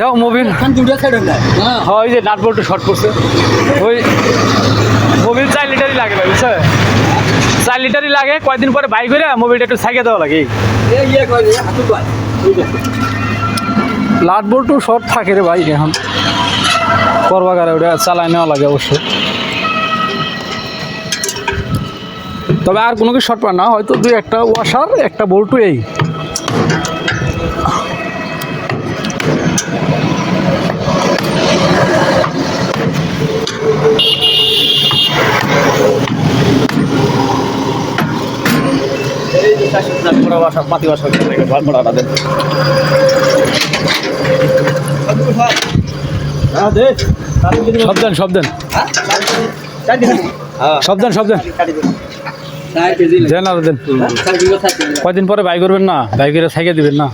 যাও মোবিল ওই যে নাট বল্টু শর্ট করছে ওই মোবিল 4 লিটারই লাগে ভাই বুঝছো 4 লিটারই লাগে কয়েকদিন পরে বাইক করে মোবিলটা একটু সাইকে দেওয়া লাগে নাট বল্টু শর্ট থাকে রে ভাই এখন করবাগারে ওটা চালায় নেওয়া লাগে অবশ্যই তবে আর কোনো কিছু শর্ট পায় না হয়তো 2-1টা ওয়াশার একটা বল্টু এই মাটি বাসা সাবধান দেন কয়দিন পরে বাইক করবেন না বাইকের সাইকেল দিবেন না